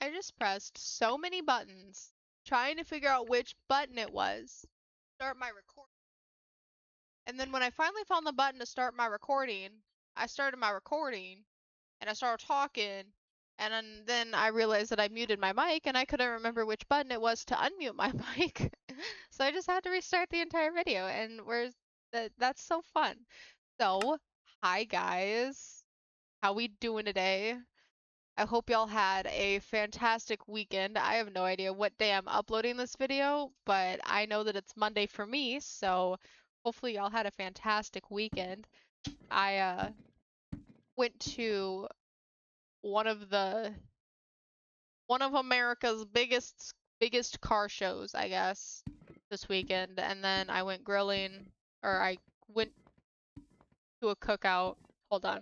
I just pressed so many buttons trying to figure out which button it was to start my recording. And then when I finally found the button to start my recording, I started my recording and I started talking. And then I realized that I muted my mic and I couldn't remember which button it was to unmute my mic. So I just had to restart the entire video, and that's so fun. So, hi guys. How we doing today? I hope y'all had a fantastic weekend. I have no idea what day I'm uploading this video, but I know that it's Monday for me, so hopefully y'all had a fantastic weekend. I went to one of America's biggest car shows, I guess, this weekend, and then I went grilling, or I went to a cookout. Hold on.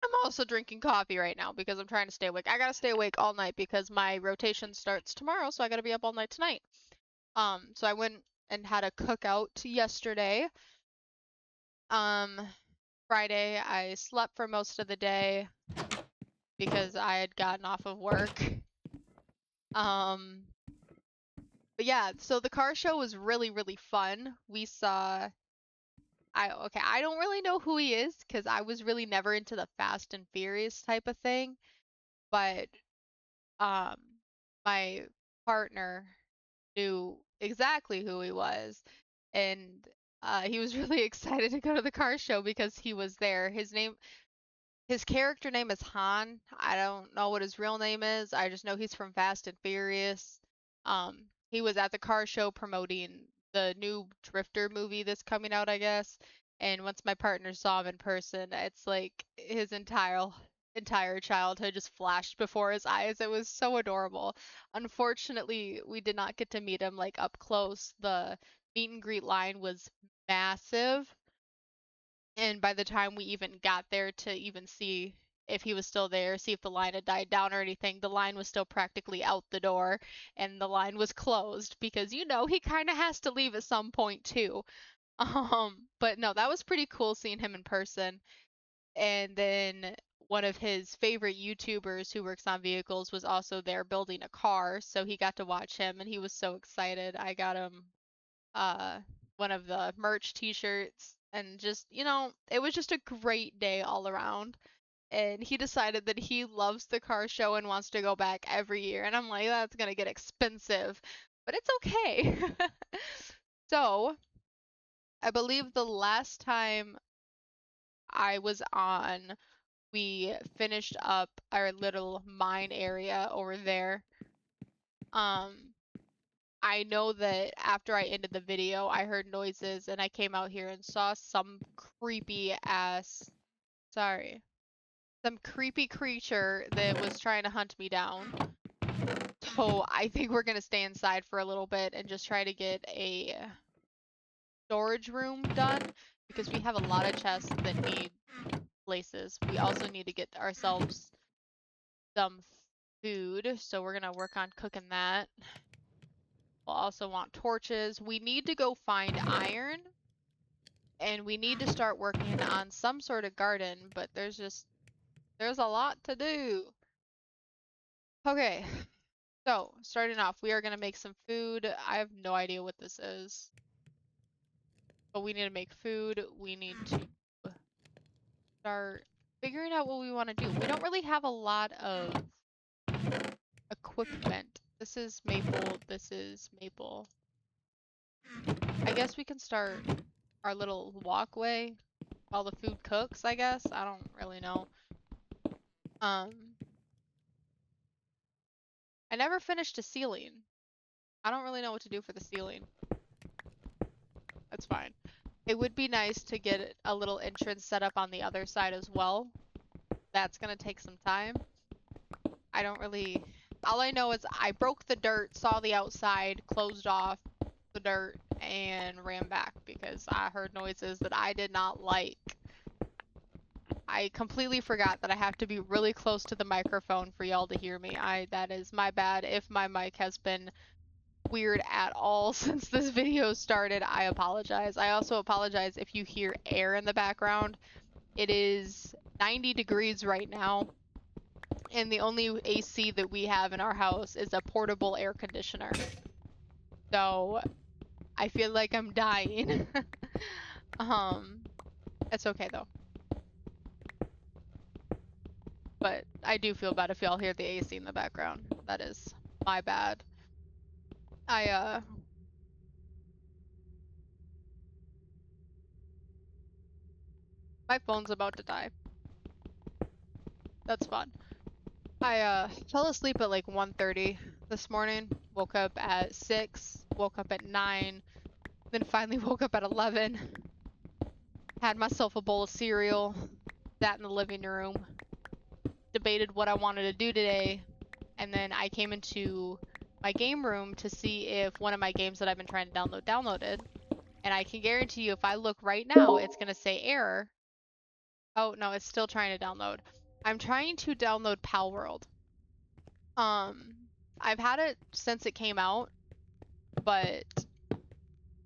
I'm also drinking coffee right now because I'm trying to stay awake. I gotta stay awake all night because my rotation starts tomorrow, so I gotta be up all night tonight. So I went and had a cookout yesterday. Friday I slept for most of the day because I had gotten off of work. But yeah, so the car show was really, really fun. We saw I don't really know who he is because I was really never into the Fast and Furious type of thing, but um my partner knew exactly who he was, and he was really excited to go to the car show because he was there. His character name is Han. I don't know what his real name is. I just know he's from Fast and Furious. He was at the car show promoting the new Drifter movie that's coming out, I guess. And once my partner saw him in person, it's like his entire childhood just flashed before his eyes. It was so adorable. Unfortunately, we did not get to meet him like up close. The meet and greet line was massive, and by the time we even got there to even see if he was still there, see if the line had died down or anything, the line was still practically out the door and the line was closed because he kind of has to leave at some point too. But no, that was pretty cool seeing him in person. And then one of his favorite YouTubers who works on vehicles was also there building a car, so he got to watch him and he was so excited. I got him uh one of the merch t-shirts, and just, it was just a great day all around. And he decided that he loves the car show and wants to go back every year. And I'm like, that's gonna get expensive, but it's okay. So, I believe the last time I was on, we finished up our little mine area over there. I know that after I ended the video, I heard noises and I came out here and saw some creepy creature that was trying to hunt me down. So I think we're gonna stay inside for a little bit and just try to get a storage room done because we have a lot of chests that need places. We also need to get ourselves some food, so we're gonna work on cooking that. We'll also want torches. We need to go find iron, and we need to start working on some sort of garden, but there's a lot to do. Okay, so starting off, we are gonna make some food. I have no idea what this is, but we need to make food. We need to start figuring out what we want to do. We don't really have a lot of equipment. This is maple, this is maple. I guess we can start our little walkway while the food cooks, I guess. I don't really know. I never finished a ceiling. I don't really know what to do for the ceiling. That's fine. It would be nice to get a little entrance set up on the other side as well. That's gonna take some time. All I know is I broke the dirt, saw the outside, closed off the dirt, and ran back because I heard noises that I did not like. I completely forgot that I have to be really close to the microphone for y'all to hear me. That is my bad. If my mic has been weird at all since this video started, I apologize. I also apologize if you hear air in the background. It is 90 degrees right now, And the only AC that we have in our house is a portable air conditioner. So I feel like I'm dying. It's okay though. But I do feel bad if y'all hear the AC in the background. That is my bad. My phone's about to die. That's fun. I fell asleep at like 1:30 this morning. Woke up at 6, woke up at 9, then finally woke up at 11. Had myself a bowl of cereal, sat in the living room, debated what I wanted to do today, and then I came into my game room to see if one of my games that I've been trying to download downloaded. And I can guarantee you if I look right now, it's going to say error. Oh, no, it's still trying to download. I'm trying to download Pal World. I've had it since it came out, but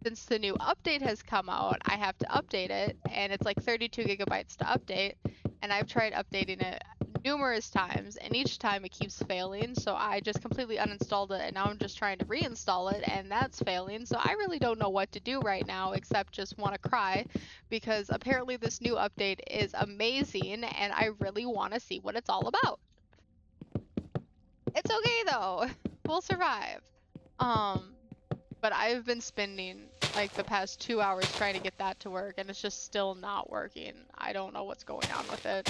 since the new update has come out, I have to update it, and it's like 32 gigabytes to update, and I've tried updating it numerous times, and each time it keeps failing, so I just completely uninstalled it, and now I'm just trying to reinstall it, and that's failing, so I really don't know what to do right now, except just want to cry, because apparently this new update is amazing, and I really want to see what it's all about. It's okay, though. We'll survive. But I've been spending like the past 2 hours trying to get that to work, and it's just still not working. I don't know what's going on with it.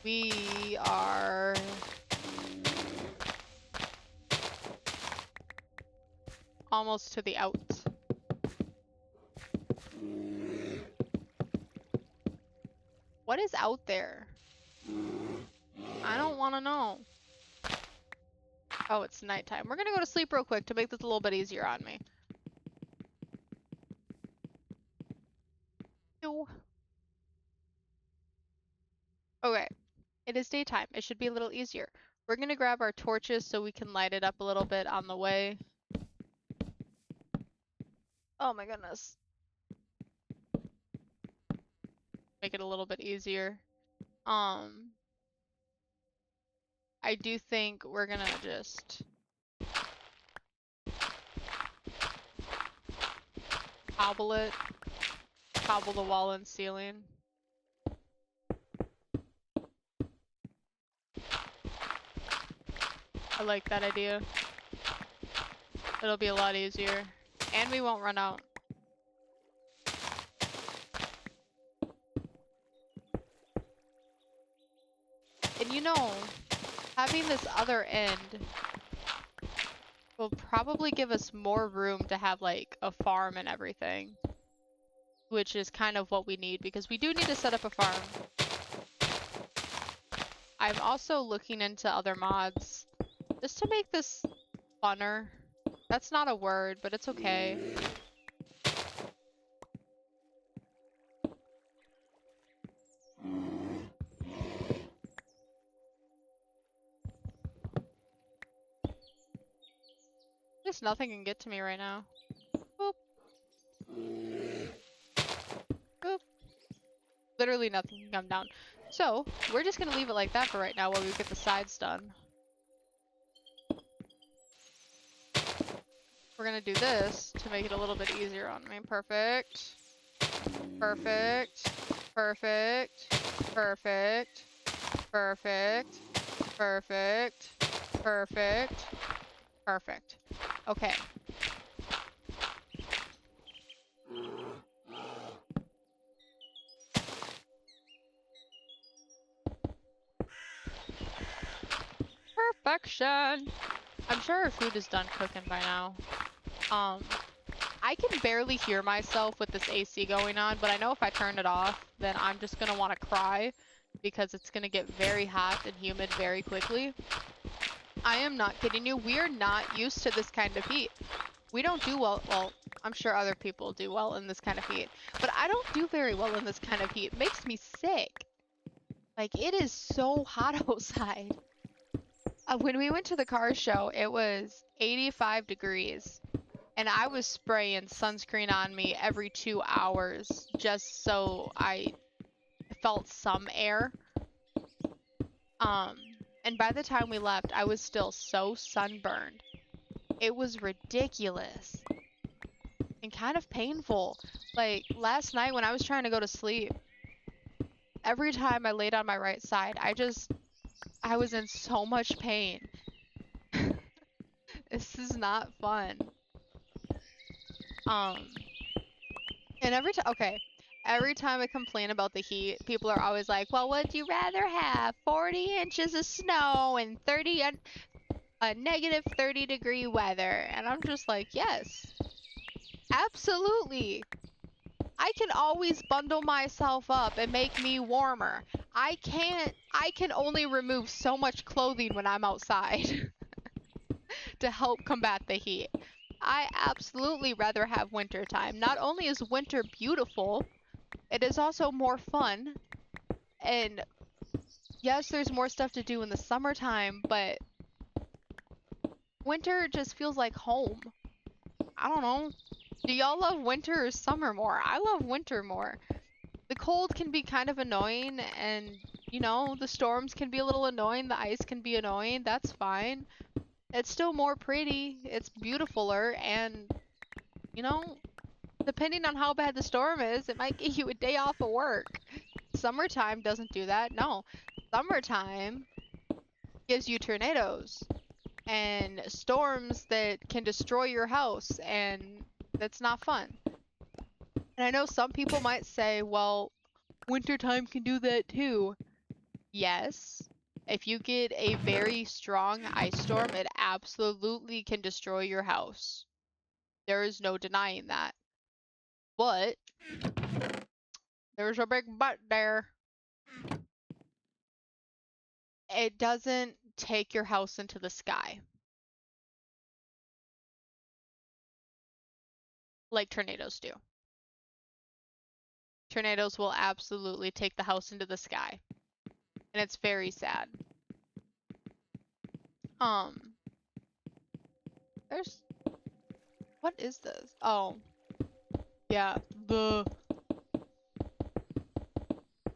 We are almost to the out. What is out there? I don't want to know. Oh, it's nighttime. We're gonna go to sleep real quick to make this a little bit easier on me. Ew. Okay, it is daytime. It should be a little easier. We're gonna grab our torches so we can light it up a little bit on the way. Oh my goodness. Make it a little bit easier. I do think we're gonna just cobble it. Cobble the wall and ceiling. I like that idea. It'll be a lot easier. And we won't run out. And you know, having this other end will probably give us more room to have like a farm and everything. Which is kind of what we need because we do need to set up a farm. I'm also looking into other mods just to make this funner. That's not a word, but it's okay. Just nothing can get to me right now. Boop. Boop. Literally nothing can come down. So, we're just gonna leave it like that for right now while we get the sides done. We're gonna do this to make it a little bit easier on me. Perfect. Perfect. Perfect. Perfect. Perfect. Perfect. Perfect. Perfect. Okay. Perfection! I'm sure our food is done cooking by now. I can barely hear myself with this AC going on, but I know if I turn it off, then I'm just gonna want to cry because it's gonna get very hot and humid very quickly. I am not kidding you. We are not used to this kind of heat. We don't do well. Well, I'm sure other people do well in this kind of heat, but I don't do very well in this kind of heat. It makes me sick. Like, it is so hot outside. When we went to the car show, it was 85 degrees. And I was spraying sunscreen on me every 2 hours just so I felt some air. And by the time we left, I was still so sunburned. It was ridiculous and kind of painful. Like last night when I was trying to go to sleep, every time I laid on my right side, I was in so much pain. This is not fun. Um, and every time I complain about the heat, people are always like, well, would you rather have 40 inches of snow and a negative 30-degree weather? And I'm just like, yes, absolutely. I can always bundle myself up and make me warmer. I can only remove so much clothing when I'm outside to help combat the heat. I absolutely rather have winter time. Not only is winter beautiful, it is also more fun. And yes, there's more stuff to do in the summertime, but winter just feels like home. I don't know. Do y'all love winter or summer more? I love winter more. The cold can be kind of annoying, and the storms can be a little annoying, the ice can be annoying. That's fine. It's still more pretty, it's beautifuler, and you know, depending on how bad the storm is, it might get you a day off of work. Summertime doesn't do that. No. Summertime gives you tornadoes and storms that can destroy your house, and that's not fun. And I know some people might say, well, wintertime can do that too. Yes. If you get a very strong ice storm, it absolutely can destroy your house. There is no denying that. But there's a big but there. It doesn't take your house into the sky like tornadoes do. Tornadoes will absolutely take the house into the sky. And it's very sad. Um, there's... What is this? Oh. Yeah.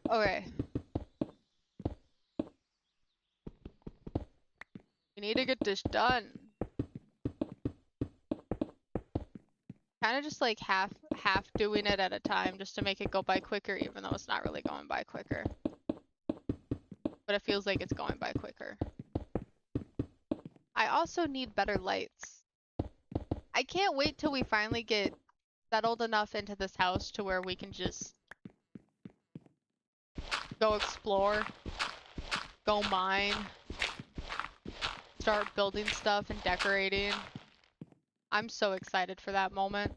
Okay. We need to get this done. Kind of just like half doing it at a time just to make it go by quicker, even though it's not really going by quicker. But it feels like it's going by quicker. I also need better lights. I can't wait till we finally get settled enough into this house to where we can just go explore, go mine, start building stuff and decorating. I'm so excited for that moment.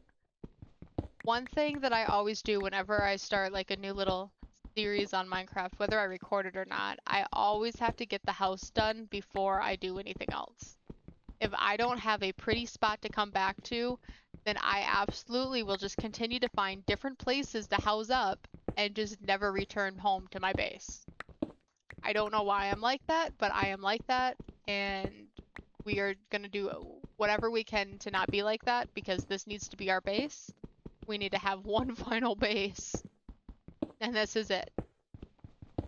One thing that I always do whenever I start like a new little series on Minecraft, whether I record it or not, I always have to get the house done before I do anything else. If I don't have a pretty spot to come back to, then I absolutely will just continue to find different places to house up and just never return home to my base. I don't know why I'm like that, but I am like that, and we are gonna do whatever we can to not be like that, because this needs to be our base. We need to have one final base, and this is it.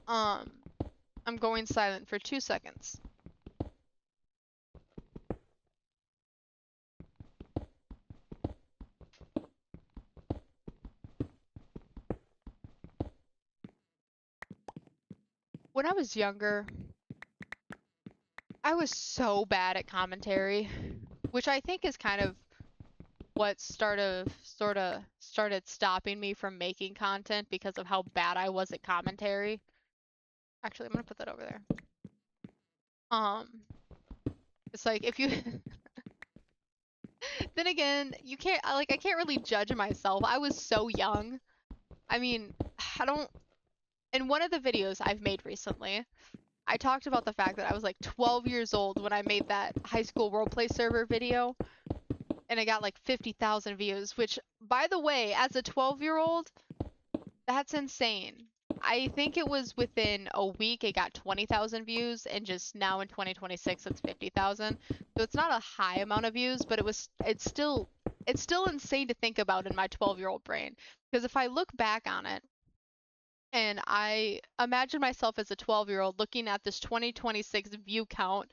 I'm going silent for 2 seconds. When I was younger, I was so bad at commentary, which I think is kind of what sorta started stopping me from making content because of how bad I was at commentary. Actually, I'm gonna put that over there. It's like if you then again, you can't I can't really judge myself. I was so young. I mean, I don't in one of the videos I've made recently, I talked about the fact that I was like 12 years old when I made that high school roleplay server video, and I got like 50,000 views, which, by the way, as a 12-year-old, that's insane. I think it was within a week it got 20,000 views, and just now in 2026 it's 50,000. So it's not a high amount of views, but it's still insane to think about in my 12-year-old brain. Because if I look back on it, And I imagine myself as a 12-year-old looking at this 2026 view count.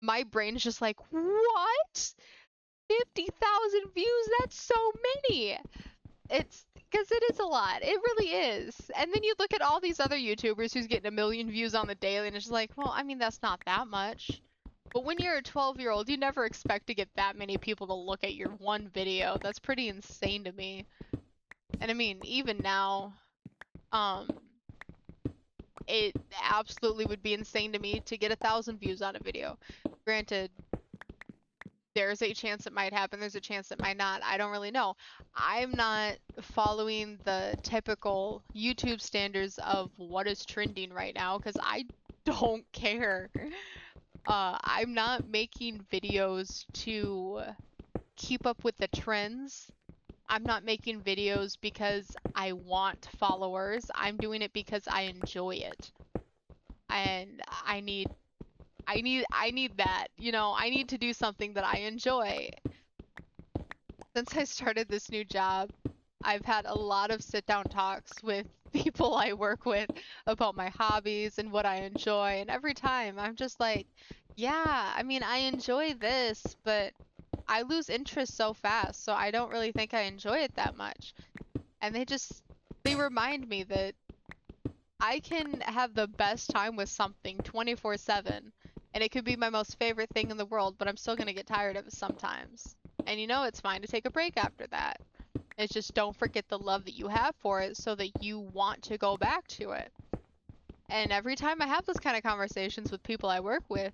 My brain's just like, what? 50,000 views? That's so many. It's because it is a lot. It really is. And then you look at all these other YouTubers who's getting a million views on the daily, and it's just like, well, I mean, that's not that much. But when you're a 12-year-old, you never expect to get that many people to look at your one video. That's pretty insane to me. And I mean, even now, um, it absolutely would be insane to me to get 1,000 views on a video. Granted, there's a chance it might happen, there's a chance it might not. I don't really know. I'm not following the typical YouTube standards of what is trending right now because I don't care. I'm not making videos to keep up with the trends. I'm not making videos because I want followers. I'm doing it because I enjoy it. And I need that. You know, I need to do something that I enjoy. Since I started this new job, I've had a lot of sit-down talks with people I work with about my hobbies and what I enjoy, and every time I'm just like, yeah, I mean, I enjoy this, but I lose interest so fast, so I don't really think I enjoy it that much. And they remind me that I can have the best time with something 24/7, and it could be my most favorite thing in the world, but I'm still gonna get tired of it sometimes. And you know, it's fine to take a break after that. It's just don't forget the love that you have for it so that you want to go back to it. And every time I have those kind of conversations with people I work with,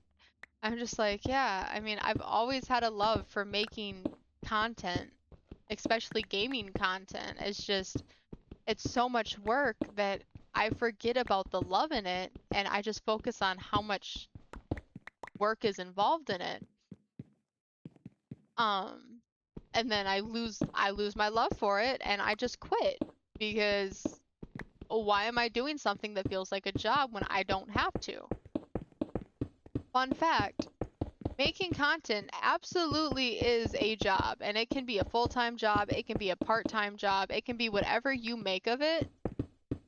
I'm just like, yeah, I mean, I've always had a love for making content, especially gaming content. It's so much work that I forget about the love in it and I just focus on how much work is involved in it. Um, and then I lose my love for it and I just quit because why am I doing something that feels like a job when I don't have to? Fun fact, making content absolutely is a job, and it can be a full-time job, it can be a part-time job, it can be whatever you make of it,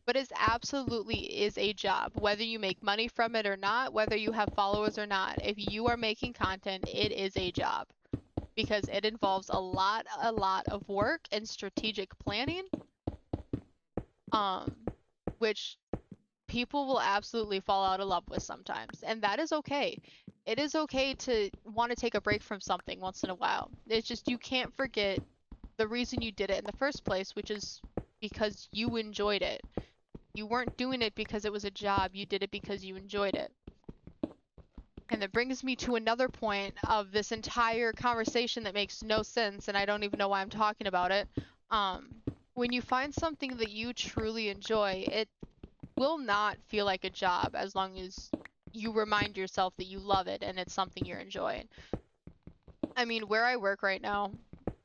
but it absolutely is a job. Whether you make money from it or not, whether you have followers or not, if you are making content, it is a job because it involves a lot of work and strategic planning, um, which people will absolutely fall out of love with sometimes, and that is okay. It is okay to want to take a break from something once in a while. It's just you can't forget the reason you did it in the first place, which is because you enjoyed it. You weren't doing it because it was a job, you did it because you enjoyed it. And that brings me to another point of this entire conversation that makes no sense, and I don't even know why I'm talking about it. Um, when you find something that you truly enjoy, it will not feel like a job as long as you remind yourself that you love it and it's something you're enjoying. I mean, where I work right now,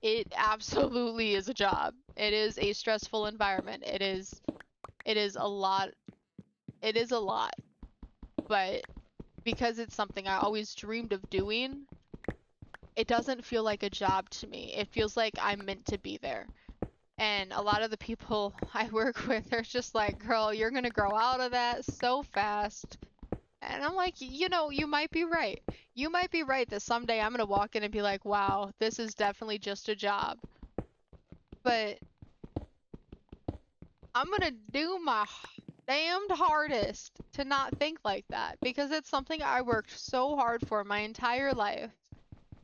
it absolutely is a job. It is a stressful environment. It is a lot. It is a lot. But because it's something I always dreamed of doing, it doesn't feel like a job to me. It feels like I'm meant to be there. And a lot of the people I work with are just like, girl, you're gonna grow out of that so fast. And I'm like, you know, you might be right. You might be right that someday I'm gonna walk in and be like, wow, this is definitely just a job. But I'm gonna do my damned hardest to not think like that because it's something I worked so hard for my entire life,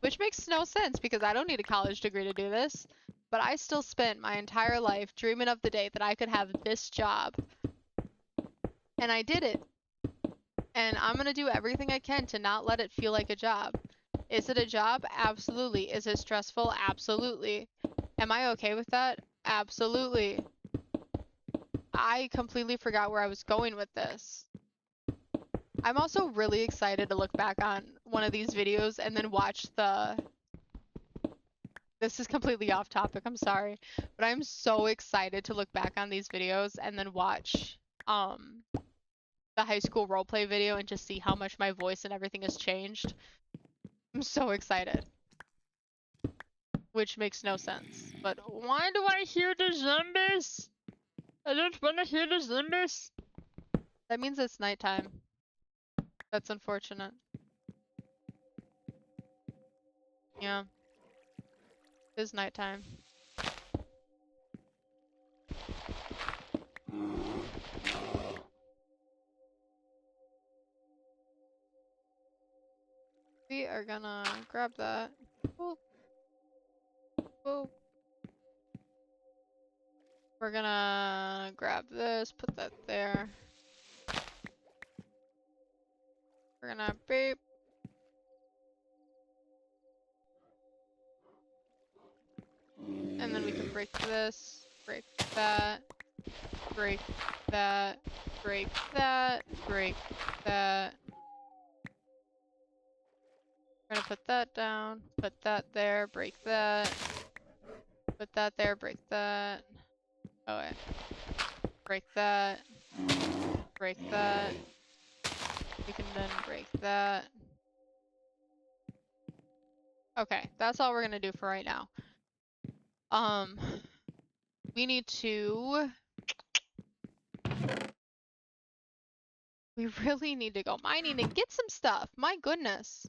which makes no sense because I don't need a college degree to do this. But I still spent my entire life dreaming of the day that I could have this job. And I did it. And I'm gonna do everything I can to not let it feel like a job. Is it a job? Absolutely. Is it stressful? Absolutely. Am I okay with that? Absolutely. I completely forgot where I was going with this. I'm also really excited to look back on one of these videos and then watch this is completely off topic, I'm sorry, but I'm so excited to look back on these videos and then watch the high school roleplay video and just see how much my voice and everything has changed. I'm so excited. Which makes no sense. But why do I hear the zombies? I don't wanna hear the zombies. That means it's nighttime. That's unfortunate. Yeah. It is nighttime. We are gonna grab that. Boop. Boop. We're gonna grab this, put that there. We're gonna beep. And then we can break this, break that, break that, break that, break that. We're gonna put that down, put that there, break that, put that there, break that. Oh wait. Break that, break that. We can then break that. Okay, that's all we're gonna do for right now. We need to... We really need to go mining and get some stuff. My goodness.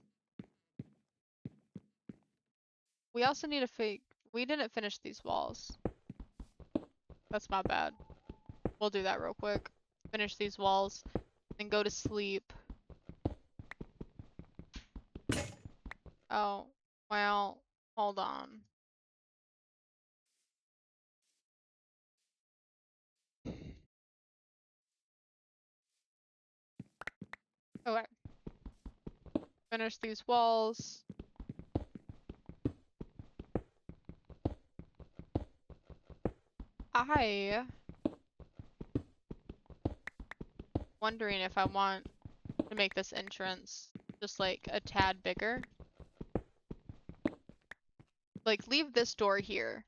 We also need to we didn't finish these walls. That's my bad. We'll do that real quick. Finish these walls, then go to sleep. Oh, well, hold on. Okay. Finish these walls. Wondering if I want to make this entrance just like a tad bigger. Like leave this door here.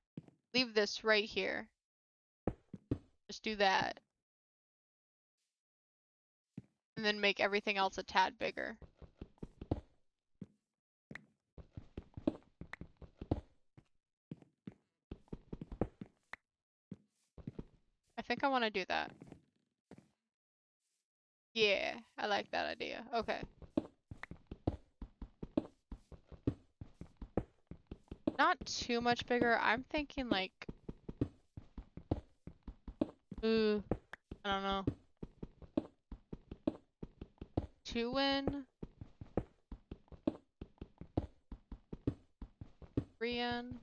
Leave this right here. Just do that. And then make everything else a tad bigger. I think I want to do that. Yeah, I like that idea. Okay. Not too much bigger. I'm thinking like... I don't know. 2 in? 3 in?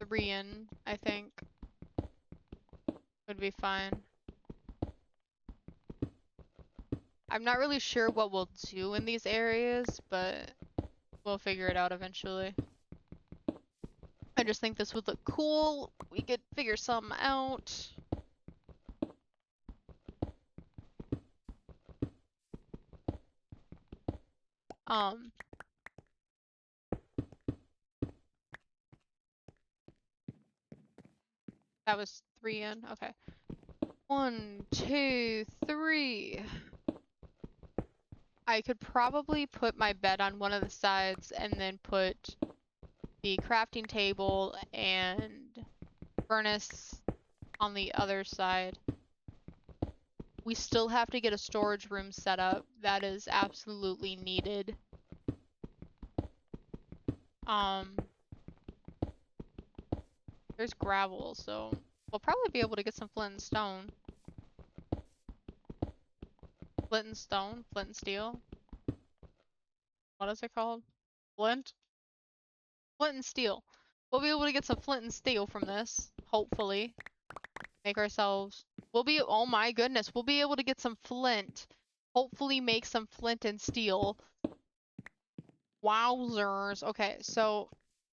3 in, I think. Would be fine. I'm not really sure what we'll do in these areas, but we'll figure it out eventually. I just think this would look cool. We could figure something out. That was 3 in. Okay. 1, 2, 3. I could probably put my bed on one of the sides and then put the crafting table and furnace on the other side. We still have to get a storage room set up. That is absolutely needed. There's gravel, so we'll probably be able to get some flint and stone. Flint and stone? Flint and steel? What is it called? Flint? Flint and steel. We'll be able to get some flint and steel from this, hopefully. Make ourselves... oh my goodness, we'll be able to get some flint. Hopefully make some flint and steel. Wowzers. Okay, so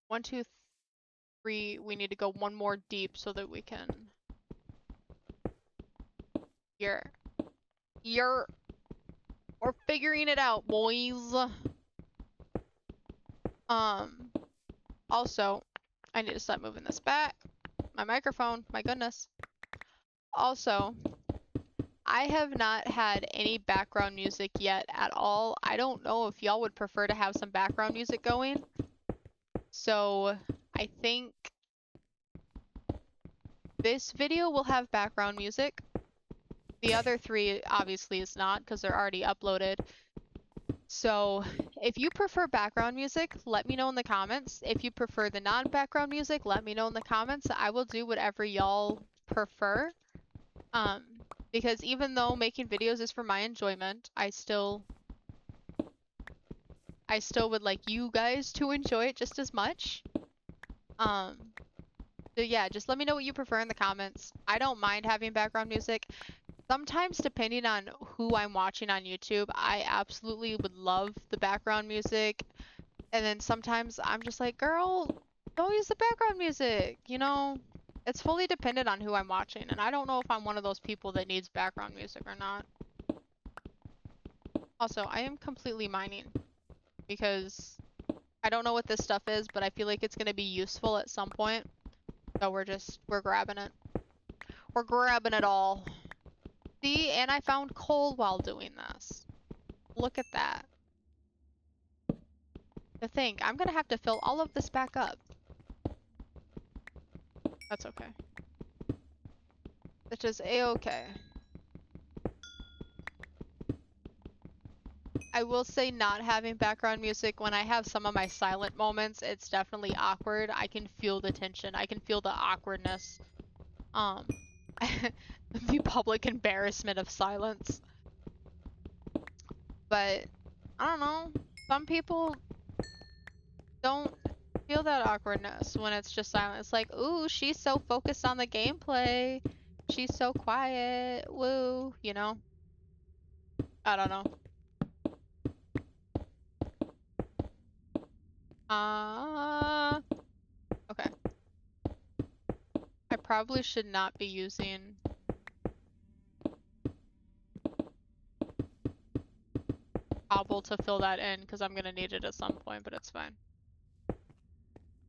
1, 2, 3. We need to go one more deep so that we can... Here. We're figuring it out, boys. Also, I need to stop moving this back. My microphone, my goodness. Also, I have not had any background music yet at all. I don't know if y'all would prefer to have some background music going. So I think this video will have background music. The other three obviously is not because they're already uploaded. So if you prefer background music, let me know in the comments. If you prefer the non-background music, let me know in the comments. I will do whatever y'all prefer. Because even though making videos is for my enjoyment, I still would like you guys to enjoy it just as much. So yeah, just let me know what you prefer in the comments. I don't mind having background music. Sometimes, depending on who I'm watching on YouTube, I absolutely would love the background music. And then sometimes I'm just like, girl, don't use the background music, you know? It's fully dependent on who I'm watching, and I don't know if I'm one of those people that needs background music or not. Also, I am completely mining because I don't know what this stuff is, but I feel like it's going to be useful at some point. So we're grabbing it. We're grabbing it all. See, and I found coal while doing this. Look at that. To think, I'm gonna have to fill all of this back up. That's okay. Which is a-okay. I will say not having background music, when I have some of my silent moments, it's definitely awkward. I can feel the tension. I can feel the awkwardness. The public embarrassment of silence. But, I don't know. Some people don't feel that awkwardness when it's just silent. It's like, ooh, she's so focused on the gameplay. She's so quiet. Woo, you know? I don't know. Okay. I probably should not be using cobble to fill that in because I'm gonna need it at some point, but it's fine.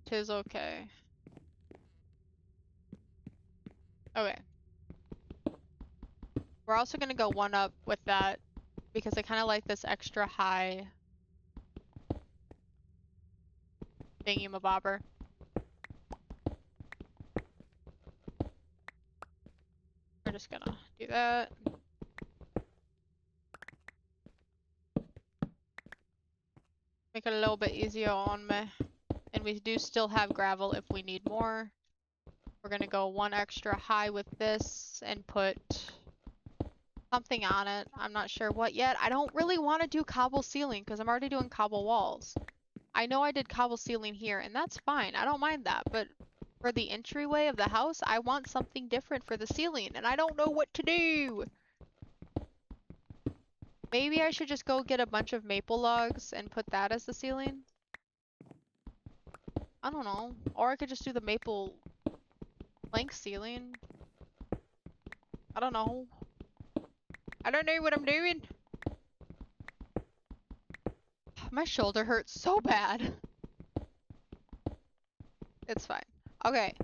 Tis okay. Okay. We're also gonna go one up with that because I kind of like this extra high thingy-mabobber. We're just gonna do that. Make it a little bit easier on me. And we do still have gravel if we need more. We're gonna go one extra high with this and put something on it. I'm not sure what yet. I don't really want to do cobble ceiling because I'm already doing cobble walls. I know I did cobble ceiling here, and that's fine. I don't mind that, but for the entryway of the house, I want something different for the ceiling, and I don't know what to do. Maybe I should just go get a bunch of maple logs and put that as the ceiling. I don't know. Or I could just do the maple plank ceiling. I don't know. I don't know what I'm doing. My shoulder hurts so bad. It's fine. Okay.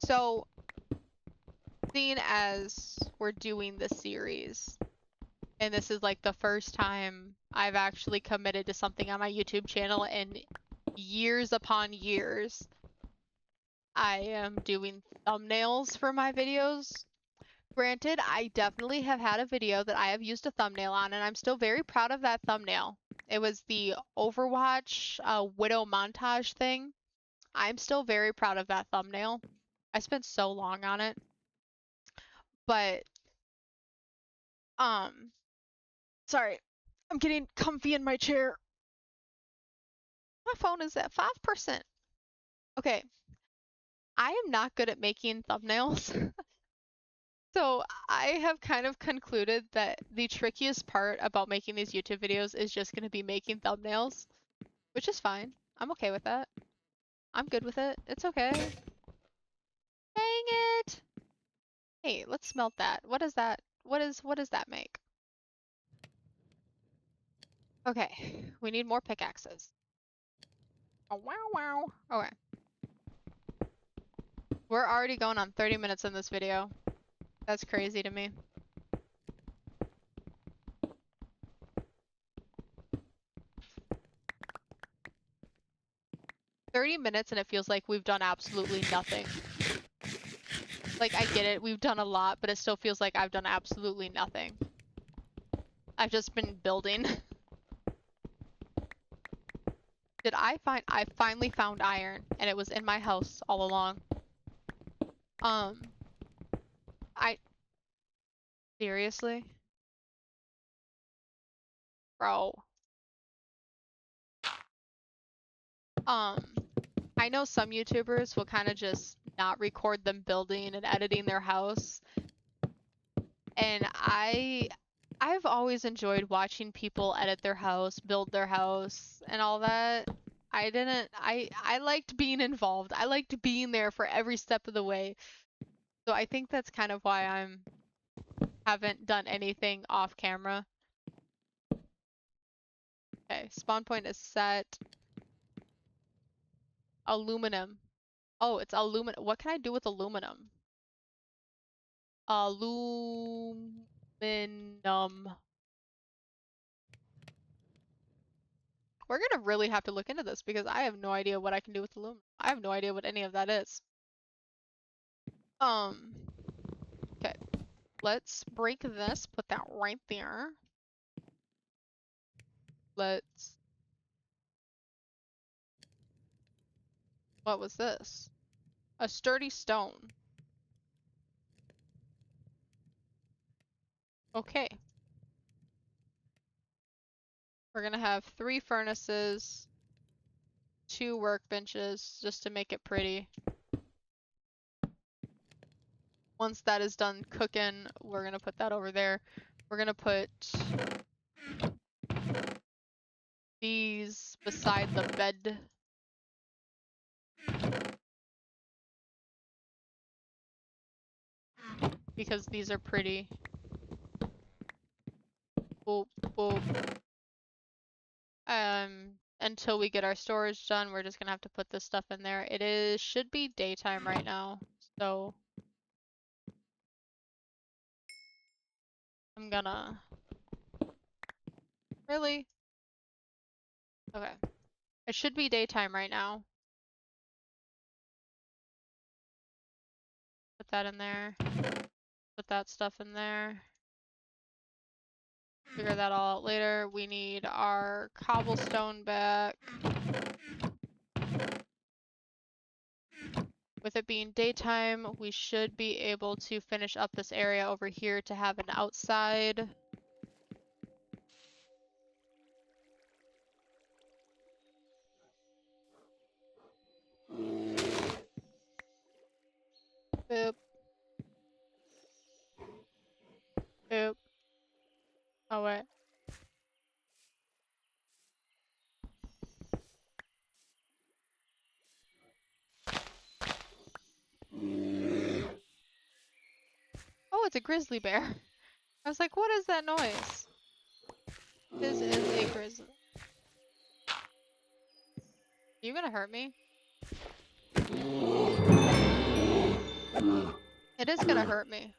So seeing as we're doing the series, and this is like the first time I've actually committed to something on my YouTube channel in years upon years, I am doing thumbnails for my videos. Granted, I definitely have had a video that I have used a thumbnail on, and I'm still very proud of that thumbnail. It was the Overwatch Widow montage thing. I'm still very proud of that thumbnail. I spent so long on it. But, sorry. I'm getting comfy in my chair. My phone is at 5%. Okay. I am not good at making thumbnails. So I have kind of concluded that the trickiest part about making these YouTube videos is just going to be making thumbnails, which is fine. I'm okay with that. I'm good with it. It's okay. Dang it! Hey, let's smelt that. What is that? What does that make? Okay, we need more pickaxes. Oh, wow, wow. Okay. We're already going on 30 minutes in this video. That's crazy to me. $30 and it feels like we've done absolutely nothing. Like, I get it, we've done a lot, but it still feels like I've done absolutely nothing. I've just been building. I finally found iron, and it was in my house all along. Seriously? Bro. I know some YouTubers will kind of just not record them building and editing their house. And I've always enjoyed watching people edit their house, build their house, and all that. I liked being involved. I liked being there for every step of the way. So I think that's kind of why haven't done anything off camera. Okay, spawn point is set. Aluminum. Oh, it's aluminum. What can I do with aluminum? Aluminum. We're gonna really have to look into this because I have no idea what I can do with aluminum. I have no idea what any of that is. Okay. Let's break this, put that right there. What was this? A sturdy stone. Okay. We're gonna have 3 furnaces, 2 workbenches, just to make it pretty. Once that is done cooking, we're gonna put that over there. We're gonna put these beside the bed. Because these are pretty. Boop, boop. Until we get our storage done, we're just gonna have to put this stuff in there. Should be daytime right now, so I'm gonna... Really? Okay. It should be daytime right now. Put that in there. Put that stuff in there. Figure that all out later. We need our cobblestone back. With it being daytime, we should be able to finish up this area over here to have an outside. Boop. Boop. Oh, wait. Oh, it's a grizzly bear. I was like, what is that noise? This is a grizzly. You gonna hurt me? It is gonna hurt me.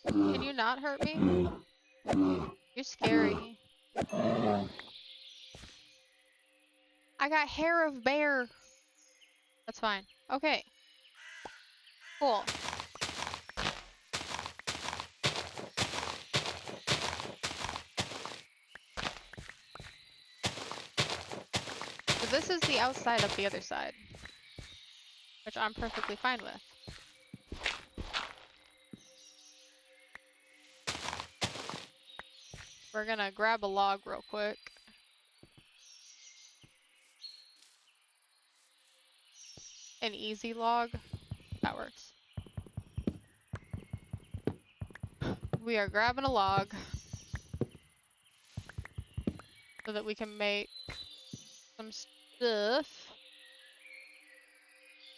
Can you not hurt me? You're scary. I got hair of bear. That's fine. Okay. Cool. So this is the outside of the other side, which I'm perfectly fine with. We're gonna grab a log real quick. An easy log. That works. We are grabbing a log so that we can make some stuff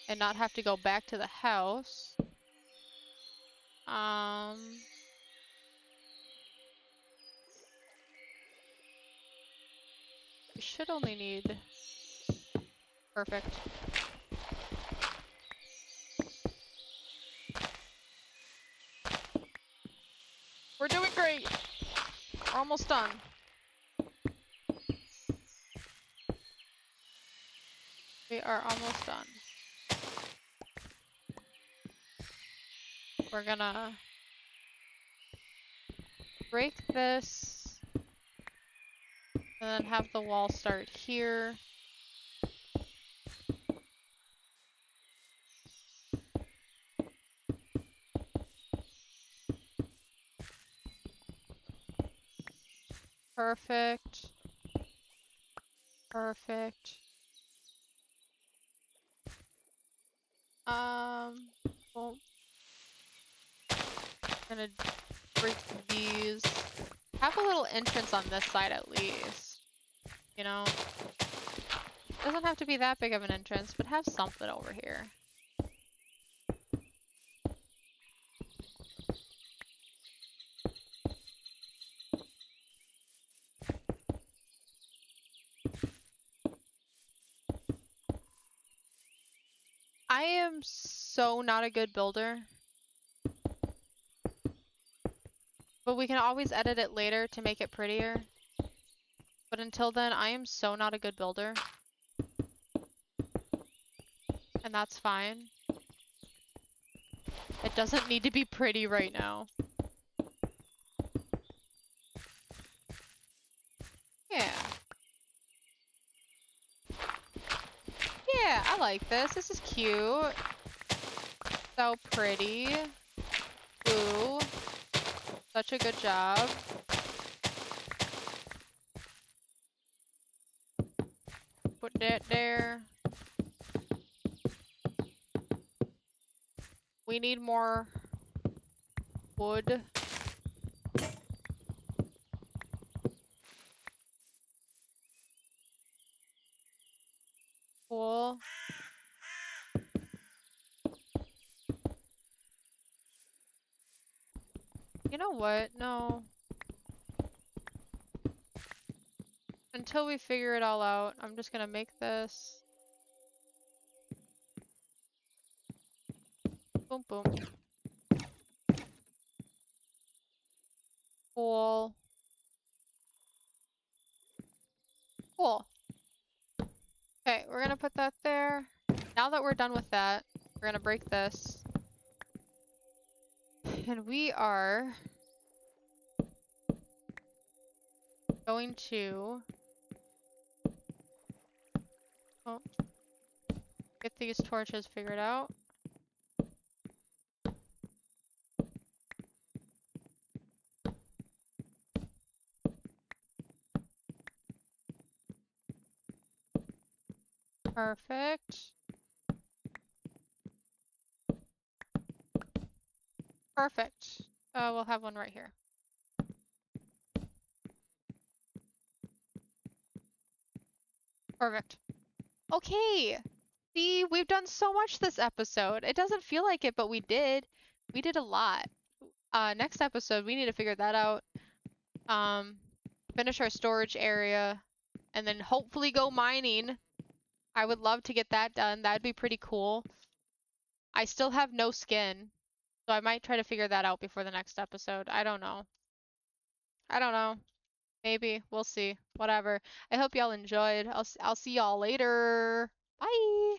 and not have to go back to the house. We should only need... Perfect. Yay! We're almost done. We are almost done. We're gonna break this and then have the wall start here. Perfect. Perfect. Well, gonna break these. Have a little entrance on this side at least. You know? Doesn't have to be that big of an entrance, but have something over here. I am so not a good builder. But we can always edit it later to make it prettier. But until then, I am so not a good builder. And that's fine. It doesn't need to be pretty right now. Yeah. Yeah, I like this. This is cute. So pretty. Ooh. Such a good job. Put that there. We need more wood. Cool. You know what? No. Until we figure it all out, I'm just gonna make this. Boom, boom. Cool. Cool. Okay, we're gonna put that there. Now that we're done with that, we're gonna break this. And we are going to get these torches figured out. Perfect. Perfect. We'll have one right here. Perfect. Okay. See, we've done so much this episode. It doesn't feel like it, but we did. We did a lot. Next episode, we need to figure that out. Finish our storage area, and then hopefully go mining. I would love to get that done. That'd be pretty cool. I still have no skin, so I might try to figure that out before the next episode. I don't know. I don't know. Maybe. We'll see. Whatever. I hope y'all enjoyed. I'll see y'all later. Bye!